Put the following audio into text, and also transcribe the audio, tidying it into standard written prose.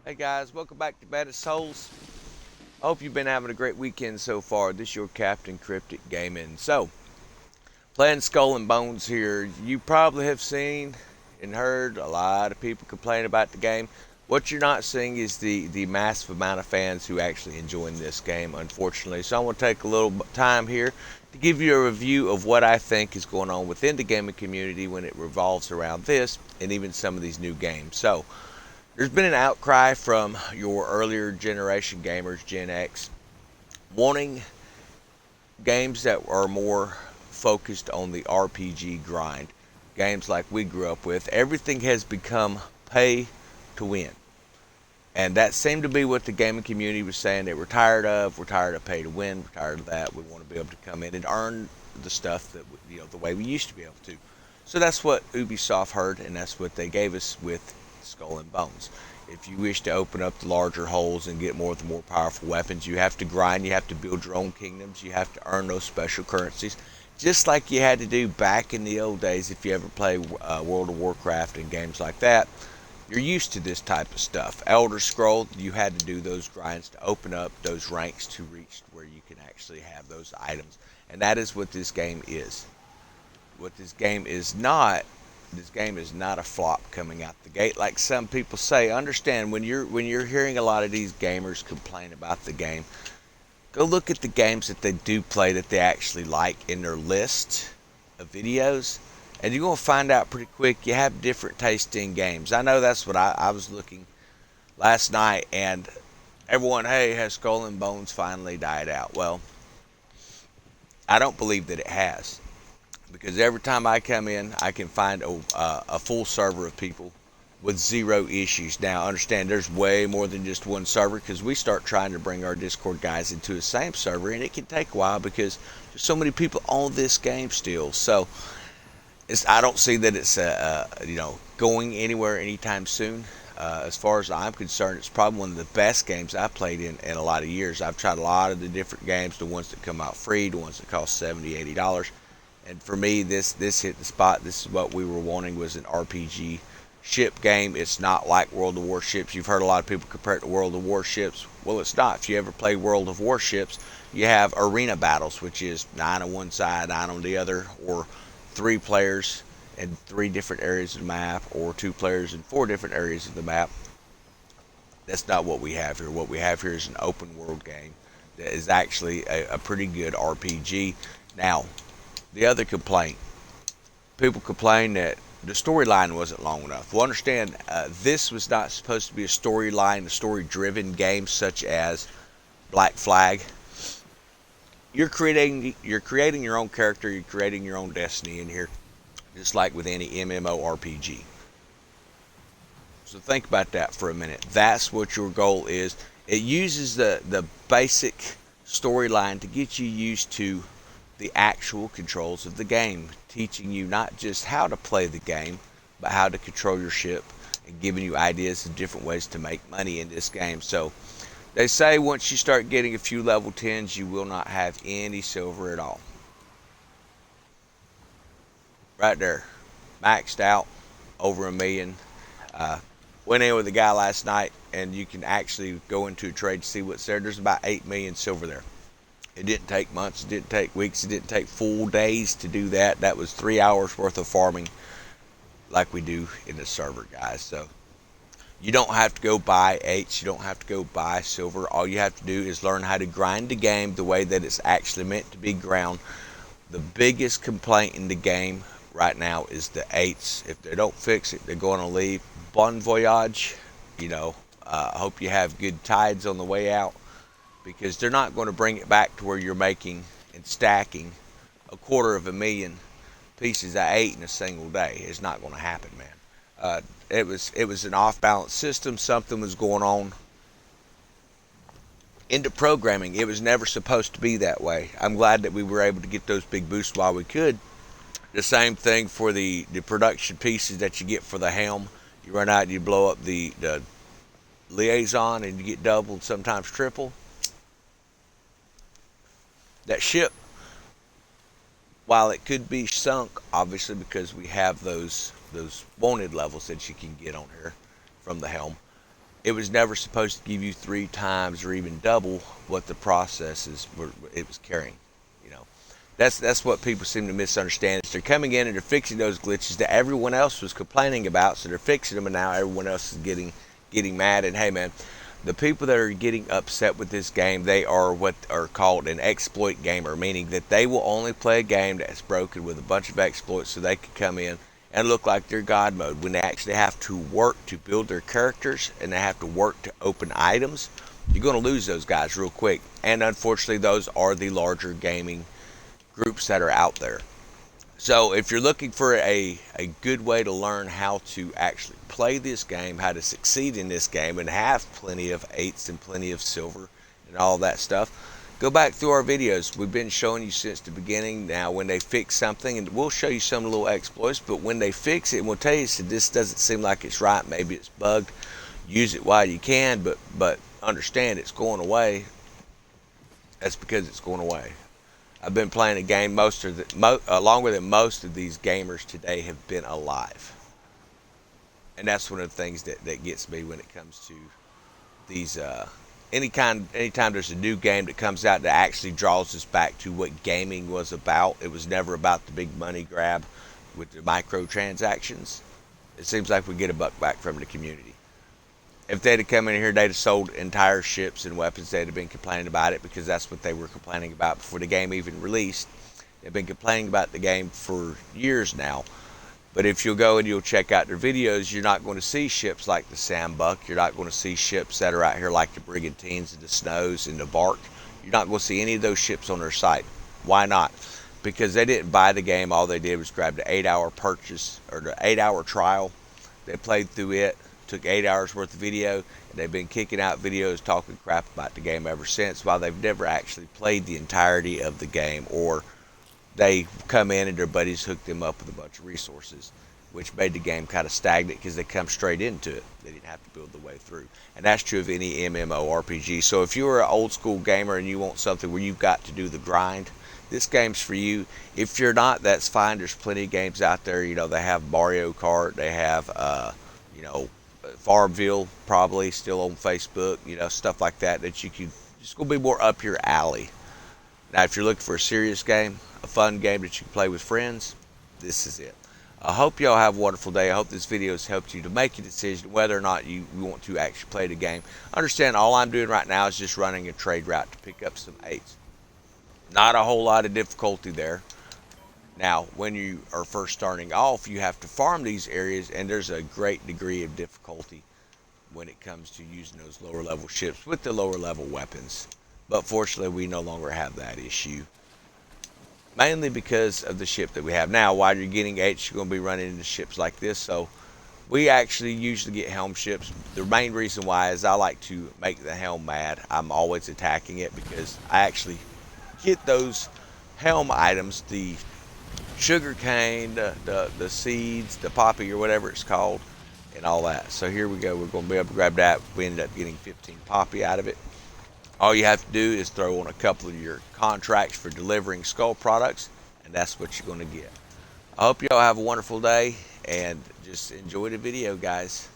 Hey guys, welcome back to Bandit Souls. I hope you've been having a great weekend so far. This is your Captain Cryptic Gaming. Playing Skull and Bones here. You probably have seen and heard a lot of people complain about the game. What you're not seeing is the massive amount of fans who actually enjoying this game, unfortunately. So I want to take a little time here to give you a review of what I think is going on within the gaming community when it revolves around this and even some of these new games. There's been an outcry from your earlier generation gamers, Gen X, wanting games that are more focused on the RPG grind. Games like we grew up with. Everything has become pay to win. And that seemed to be what the gaming community was saying that we're tired of. We're tired of pay to win. We're tired of that. We want to be able to come in and earn the stuff that, the way we used to be able to. So that's what Ubisoft heard, and that's what they gave us with Skull and Bones. If you wish to open up the larger holes and get more of the more powerful weapons, you have to grind, you have to build your own kingdoms, you have to earn those special currencies, just like you had to do back in the old days if you ever play World of Warcraft and games like that. You're used to this type of stuff. Elder Scroll, you had to do those grinds to open up those ranks to reach where you can actually have those items. And that is what this game is. What this game is not a flop coming out the gate like some people say. Understand, when you're hearing a lot of these gamers complain about the game, go look at the games that they do play that they actually like in their list of videos, and you're going to find out pretty quick you have different taste in games. I know that's what I was looking last night, and everyone, hey, has Skull and Bones finally died out? Well, I don't believe that it has, because every time I come in, I can find a full server of people with zero issues. Now, understand, there's way more than just one server, because we start trying to bring our Discord guys into the same server, and it can take a while because there's so many people on this game still. So I don't see that it's going anywhere anytime soon. As far as I'm concerned, it's probably one of the best games I've played in a lot of years. I've tried a lot of the different games, the ones that come out free, the ones that cost $70, $80. And for me, this hit the spot. This is what we were wanting, was an RPG ship game. It's not like World of Warships. You've heard a lot of people compare it to World of Warships. Well, it's not. If you ever play World of Warships, you have arena battles, which is 9 on one side, 9 on the other, or 3 players in 3 different areas of the map, or 2 players in 4 different areas of the map. That's not what we have here. What we have here is an open world game that is actually a pretty good RPG. Now, the other complaint, people complain that the storyline wasn't long enough. Well, understand, this was not supposed to be a storyline, a story-driven game such as Black Flag. You're creating your own character, you're creating your own destiny in here, just like with any MMORPG. So think about that for a minute. That's what your goal is. It uses the basic storyline to get you used to the actual controls of the game, teaching you not just how to play the game, but how to control your ship, and giving you ideas of different ways to make money in this game. So they say once you start getting a few level 10s, you will not have any silver at all. Right there, maxed out, over a million. Uh, Went in with a guy last night, and you can actually go into a trade to see what's there. There's about 8 million silver there. It didn't take months, it didn't take weeks, it didn't take full days to do that. That was 3 hours worth of farming like we do in the server, guys. So you don't have to go buy eights, you don't have to go buy silver. All you have to do is learn how to grind the game the way that it's actually meant to be ground. The biggest complaint in the game right now is the eights. If they don't fix it, they're going to leave. Bon voyage. I hope you have good tides on the way out, because they're not going to bring it back to where you're making and stacking 250,000 pieces of 8 in a single day. It's not going to happen, man. It was an off balance system. Something was going on into programming. It was never supposed to be that way. I'm glad that we were able to get those big boosts while we could. The same thing for the production pieces that you get for the helm. You run out and you blow up the liaison, and you get doubled, sometimes triple. That ship, while it could be sunk, obviously, because we have those wanted levels that you can get on here from the helm, it was never supposed to give you 3 times or even double what the processes were it was carrying. You know, that's what people seem to misunderstand. Is they're coming in and they're fixing those glitches that everyone else was complaining about, so they're fixing them, and now everyone else is getting mad. And hey, man, the people that are getting upset with this game, they are what are called an exploit gamer, meaning that they will only play a game that's broken with a bunch of exploits so they can come in and look like they're God mode when they actually have to work to build their characters and they have to work to open items. You're going to lose those guys real quick. And unfortunately, those are the larger gaming groups that are out there. So if you're looking for a good way to learn how to actually play this game, how to succeed in this game, and have plenty of 8s and plenty of silver and all that stuff, go back through our videos. We've been showing you since the beginning. Now, when they fix something, and we'll show you some little exploits, but when they fix it, and we'll tell you, so this doesn't seem like it's right, maybe it's bugged, use it while you can, but understand it's going away. That's because it's going away. I've been playing a game longer than most of these gamers today have been alive. And that's one of the things that gets me when it comes to these anytime there's a new game that comes out that actually draws us back to what gaming was about. It was never about the big money grab with the microtransactions. It seems like we get a buck back from the community. If they'd have come in here, they'd have sold entire ships and weapons. They'd have been complaining about it because that's what they were complaining about before the game even released. They've been complaining about the game for years now. But if you'll go and you'll check out their videos, you're not going to see ships like the Sambuck. You're not going to see ships that are out here like the Brigantines and the Snows and the Bark. You're not going to see any of those ships on their site. Why not? Because they didn't buy the game. All they did was grab the 8-hour purchase or the 8-hour trial. They played through it. Took 8 hours worth of video, and they've been kicking out videos talking crap about the game ever since, while they've never actually played the entirety of the game, or they come in and their buddies hooked them up with a bunch of resources, which made the game kind of stagnant because they come straight into it. They didn't have to build the way through. And that's true of any MMORPG. So if you're an old school gamer and you want something where you've got to do the grind, this game's for you. If you're not, that's fine. There's plenty of games out there. You know, they have Mario Kart, they have Farmville, probably still on Facebook, stuff like that you can, it's going to be more up your alley. Now, if you're looking for a serious game, a fun game that you can play with friends, this is it. I hope y'all have a wonderful day. I hope this video has helped you to make a decision whether or not you want to actually play the game. Understand, all I'm doing right now is just running a trade route to pick up some 8s. Not a whole lot of difficulty there. Now, when you are first starting off, you have to farm these areas, and there's a great degree of difficulty when it comes to using those lower level ships with the lower level weapons. But fortunately, we no longer have that issue. Mainly because of the ship that we have now. While you're getting 8s, you're going to be running into ships like this. So we actually usually get helm ships. The main reason why is I like to make the helm mad. I'm always attacking it because I actually get those helm items, the sugar cane, the seeds, the poppy, or whatever it's called, and all that. So here we go. We're going to be able to grab that. We ended up getting 15 poppy out of it. All you have to do is throw on a couple of your contracts for delivering skull products, and that's what you're going to get. I hope y'all have a wonderful day, and just enjoy the video, guys.